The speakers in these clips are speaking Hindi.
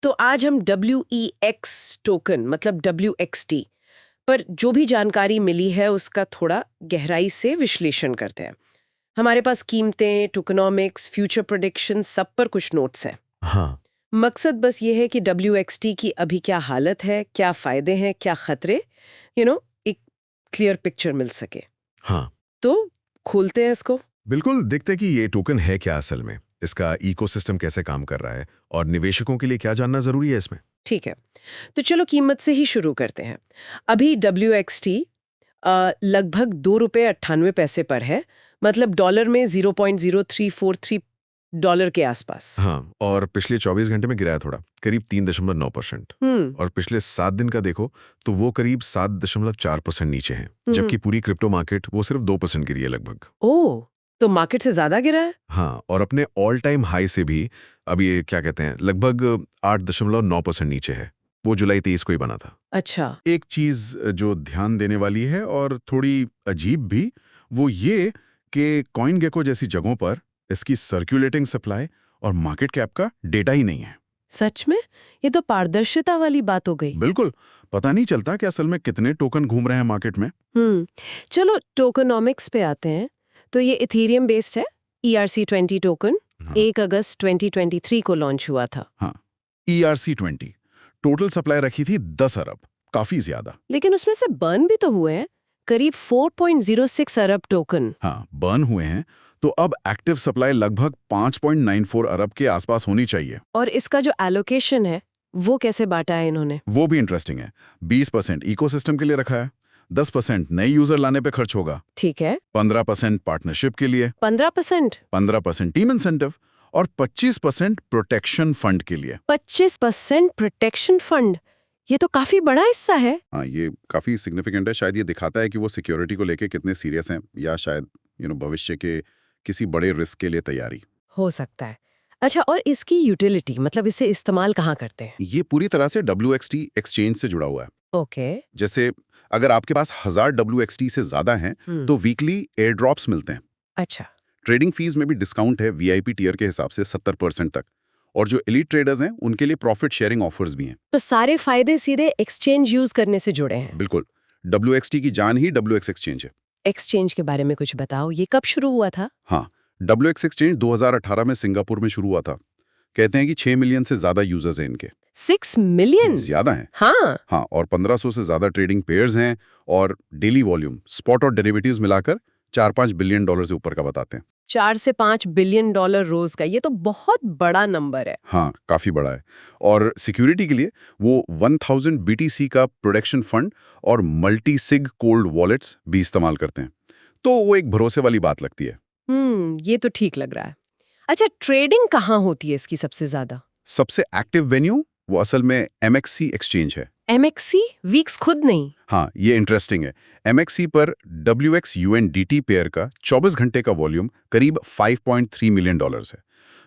तो आज हम WEX टोकन मतलब WXT पर जो भी जानकारी मिली है उसका थोड़ा गहराई से विश्लेषण करते हैं। हमारे पास कीमतें, टोकनॉमिक्स, फ्यूचर प्रेडिक्शन सब पर कुछ नोट्स हैं। हाँ। मकसद बस ये है कि WXT की अभी क्या हालत है, क्या फायदे हैं, क्या खतरे, एक क्लियर पिक्चर मिल सके। हाँ, तो खोलते हैं इसको। बिल्कुल। देखते कि ये टोकन है क्या असल में, इसका इकोसिस्टम कैसे काम कर रहा है और निवेशकों के लिए क्या जानना जरूरी है इसमें। ठीक है, तो चलो कीमत से ही शुरू करते हैं। अभी WXT लगभग $2.98 पर है, मतलब डॉलर में 0.0343 डॉलर के आसपास। हाँ, और पिछले 24 घंटे में गिरा है थोड़ा, करीब 3.9%। और पिछले 7 दिन का देखो तो वो करीब 7.4% नीचे है, जबकि पूरी क्रिप्टो मार्केट वो सिर्फ 2% गिरी है लगभग। ओह, तो मार्केट से ज्यादा गिरा है। हाँ, और अपने ऑल टाइम हाई से भी अब ये क्या कहते हैं लगभग 8.9% नीचे है। वो जुलाई 23 को ही बना था। अच्छा। एक चीज जो ध्यान देने वाली है और थोड़ी अजीब भी, वो ये कि कॉइनगेको जैसी जगहों पर इसकी सर्कुलेटिंग सप्लाई और मार्केट कैप का डेटा ही नहीं है। सच में? ये तो पारदर्शिता वाली बात हो गई। बिल्कुल, पता नहीं चलता कि असल में कितने टोकन घूम रहे हैं मार्केट में। चलो टोकनॉमिक्स पे आते हैं। तो ये इथेरियम बेस्ड है। ERC20 टोकन हाँ। 1 अगस्त 2023 को लॉन्च हुआ था। हाँ, ERC20 टोटल सप्लाई रखी थी 10 अरब, काफी ज्यादा। लेकिन उसमें से बर्न भी तो हुए हैं, करीब 4.06 अरब टोकन। हाँ, बर्न हुए हैं, तो अब एक्टिव सप्लाई लगभग 5.94 अरब के आसपास होनी चाहिए। और इसका जो एलोकेशन है वो कैसे बांटा है इन्होंने? वो भी इंटरेस्टिंग है। 20% इकोसिस्टम के लिए रखा है, 10% नए यूजर लाने पे खर्च होगा, ठीक है। 15% पार्टनरशिप के लिए, 15%? 15% टीम इंसेंटिव और 25% प्रोटेक्शन फंड के लिए। 25% प्रोटेक्शन फंड, ये तो काफी बड़ा हिस्सा है। हाँ, ये काफी सिग्निफिकेंट है। शायद ये दिखाता है कि वो सिक्योरिटी को लेके कितने सीरियस हैं, या शायद भविष्य के किसी बड़े रिस्क के लिए तैयारी। हो सकता है। अच्छा, और इसकी यूटिलिटी मतलब इसे इस्तेमाल कहाँ करते हैं? ये पूरी तरह से WXT एक्सचेंज से जुड़ा हुआ है। ओके। जैसे अगर आपके पास 1000 WXT से ज्यादा हैं, तो वीकली एयर ड्रॉप्स मिलते हैं। अच्छा। ट्रेडिंग फीस में भी डिस्काउंट है VIP टियर के हिसाब से 70% तक। और जो एलीट ट्रेडर्स हैं उनके लिए प्रॉफिट शेयरिंग ऑफर्स भी हैं। तो सारे फायदे सीधे एक्सचेंज यूज करने से जुड़े हैं। बिल्कुल, WXT की जान ही WX एक्सचेंज है। एक्सचेंज के बारे में कुछ बताओ, ये कब शुरू हुआ था? हाँ, WX एक्सचेंज 2018 में सिंगापुर में शुरू हुआ था। कहते हैं कि 6 मिलियन से ज्यादा यूजर्स हैं इनके। 6 मिलियन? ज्यादा हैं। हाँ। और 1500 से ज्यादा ट्रेडिंग पेयर्स हैं, और डेली वॉल्यूम स्पॉट और डेरिवेटिव्स मिलाकर 4-5 बिलियन डॉलर से ऊपर का बताते हैं। 4 से 5 बिलियन डॉलर रोज का, ये तो बहुत बड़ा नंबर है। हाँ, काफी बड़ा है। और सिक्योरिटी के लिए वो 1000 BTC का प्रोटेक्शन फंड और मल्टी सिग कोल्ड वॉलेट्स भी इस्तेमाल करते हैं। तो वो एक भरोसे वाली बात लगती है। ये तो ठीक लग रहा है। अच्छा, ट्रेडिंग कहाँ होती है इसकी सबसे ज्यादा? सबसे एक्टिव वेन्यू वो असल में MXC एक्सचेंज है। MXC? वीक्स खुद नहीं? हाँ, ये इंटरेस्टिंग है। MXC पर WX/USDT पेयर का 24 घंटे का वॉल्यूम करीब 5.3 मिलियन डॉलर्स है,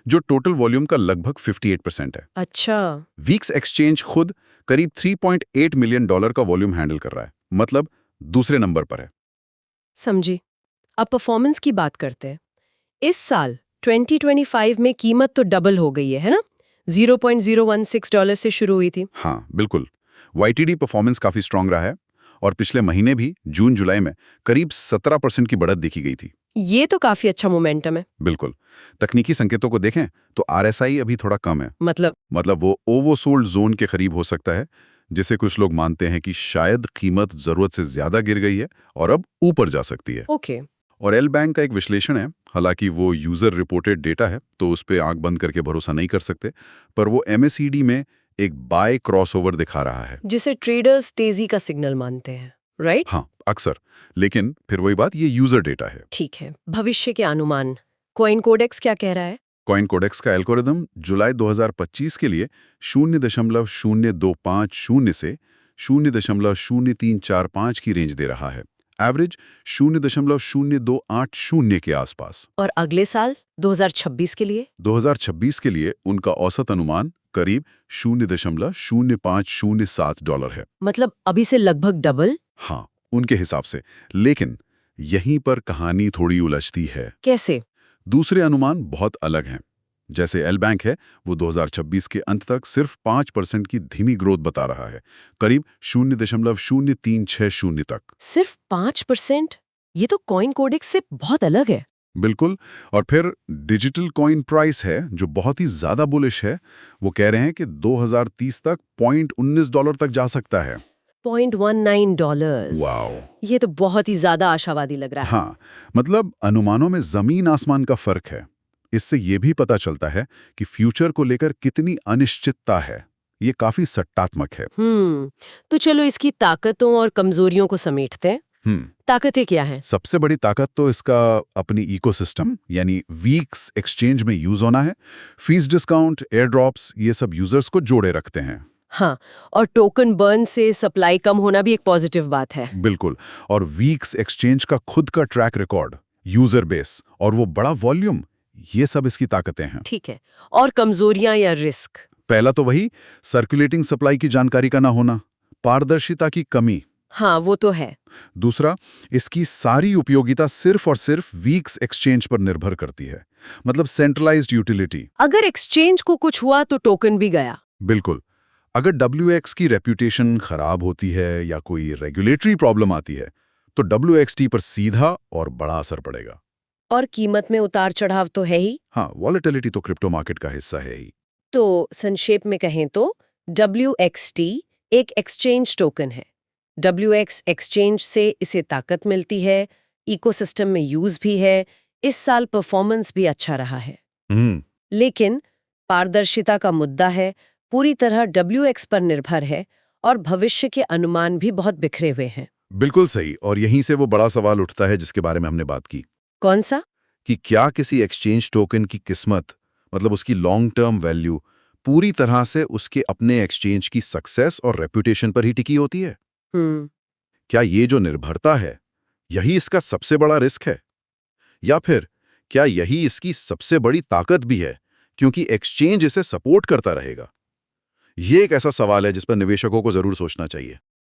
जो टोटल वॉल्यूम का लगभग 58% है। अच्छा। वीक्स एक्सचेंज खुद करीब 3.8 मिलियन डॉलर का वॉल्यूम हैंडल कर रहा है, मतलब दूसरे नंबर पर है। समझी। अब परफॉर्मेंस की बात करते हैं। इस साल 2025 में कीमत तो डबल हो गई है ना? 0.016 डॉलर से शुरू हुई थी। हाँ, बिल्कुल। YTD परफॉर्मेंस काफी स्ट्रांग रहा है, और पिछले महीने भी जून जुलाई में करीब 17% की बढ़त देखी गई थी। ये तो काफी अच्छा मोमेंटम है। बिल्कुल। तकनीकी संकेतों को देखें तो RSI अभी थोड़ा कम है, मतलब वो ओवरसोल्ड जोन के करीब हो सकता है, जिसे कुछ लोग मानते हैं कि शायद कीमत जरूरत से ज्यादा गिर गई है और अब ऊपर जा सकती है। ओके। और एल बैंक का एक विश्लेषण है, हालांकि वो यूजर रिपोर्टेड डेटा है तो उस पर आंख बंद करके भरोसा नहीं कर सकते, पर वो MACD में एक बाय क्रॉसओवर दिखा रहा है, जिसे ट्रेडर्स तेजी का सिग्नल मानते हैं, राइट? हाँ, अक्सर। लेकिन फिर वही बात, ये यूजर डेटा है। ठीक है। भविष्य के अनुमान, कॉइन कोडेक्स क्या कह रहा है? कॉइन कोडेक्स का एल्गोरिदम जुलाई 2025 के लिए 0.0250 से 0.0345 की रेंज दे रहा है, एवरेज 0.0280 के आसपास। और अगले साल 2026 के लिए? 2026 के लिए उनका औसत अनुमान करीब 0.0507 डॉलर है। मतलब अभी से लगभग डबल? हाँ, उनके हिसाब से। लेकिन यहीं पर कहानी थोड़ी उलझती है। कैसे? दूसरे अनुमान बहुत अलग हैं। जैसे एल बैंक है, वो 2026 के अंत तक सिर्फ 5% की धीमी ग्रोथ बता रहा है, करीब 0.0360 तक। सिर्फ 5%? ये तो कॉइन कोडेक्स से बहुत अलग है। बिल्कुल। और फिर डिजिटल कॉइन प्राइस है जो बहुत ही ज्यादा बुलिश है। वो कह रहे हैं कि 2030 तक $0.19 तक जा सकता है। $0.19। वाओ! ये तो बहुत ही ज्यादा आशावादी लग रहा है। हाँ, मतलब अनुमानों में जमीन आसमान का फर्क है। इससे ये भी पता चलता है कि फ्यूचर को लेकर कितनी अनिश्चितता है। ये काफी सट्टात्मक है। तो चलो इसकी ताकतों और कमजोरियों को समेटते हैं। ताकतें क्या हैं? सबसे बड़ी ताकत तो इसका अपनी इकोसिस्टम यानी वीक्स एक्सचेंज में यूज होना है। फीस डिस्काउंट, एयर ड्रॉप्स, ये सब यूजर्स को जोड़े रखते हैं। हाँ, और टोकन बर्न से सप्लाई कम होना भी एक पॉजिटिव बात है। बिल्कुल। और वीक्स एक्सचेंज का खुद का ट्रैक रिकॉर्ड, यूजर बेस और वो बड़ा वॉल्यूम, ये सब इसकी ताकतें हैं। ठीक है, और कमजोरियां या रिस्क? पहला तो वही सर्कुलेटिंग सप्लाई की जानकारी का ना होना, पारदर्शिता की कमी। हाँ, वो तो है। दूसरा, इसकी सारी उपयोगिता सिर्फ और सिर्फ वीक्स एक्सचेंज पर निर्भर करती है, मतलब सेंट्रलाइज्ड यूटिलिटी। अगर एक्सचेंज को कुछ हुआ तो टोकन भी गया। बिल्कुल। अगर WX की रेप्यूटेशन खराब होती है या कोई रेगुलेटरी प्रॉब्लम आती है तो WXT पर सीधा और बड़ा असर पड़ेगा। और कीमत में उतार चढ़ाव तो है ही। हाँ, वॉलेटिलिटी तो क्रिप्टो मार्केट का हिस्सा है ही। तो संक्षेप में कहें तो WXT एक एक्सचेंज टोकन है। WX एक्सचेंज से इसे ताकत मिलती है, इकोसिस्टम में यूज भी है, इस साल परफॉर्मेंस भी अच्छा रहा है। लेकिन पारदर्शिता का मुद्दा है, पूरी तरह WX पर निर्भर है और भविष्य के अनुमान भी बहुत बिखरे हुए हैं। बिल्कुल सही। और यहीं से वो बड़ा सवाल उठता है जिसके बारे में हमने बात की। कौन सा? कि क्या किसी एक्सचेंज टोकन की किस्मत, मतलब उसकी लॉन्ग टर्म वैल्यू, पूरी तरह से उसके अपने एक्सचेंज की सक्सेस और रेपुटेशन पर ही टिकी होती है? क्या ये जो निर्भरता है, यही इसका सबसे बड़ा रिस्क है? या फिर क्या यही इसकी सबसे बड़ी ताकत भी है, क्योंकि एक्सचेंज इसे सपोर्ट करता रहेगा? ये एक ऐसा सवाल है जिस पर निवेशकों को जरूर सोचना चाहिए।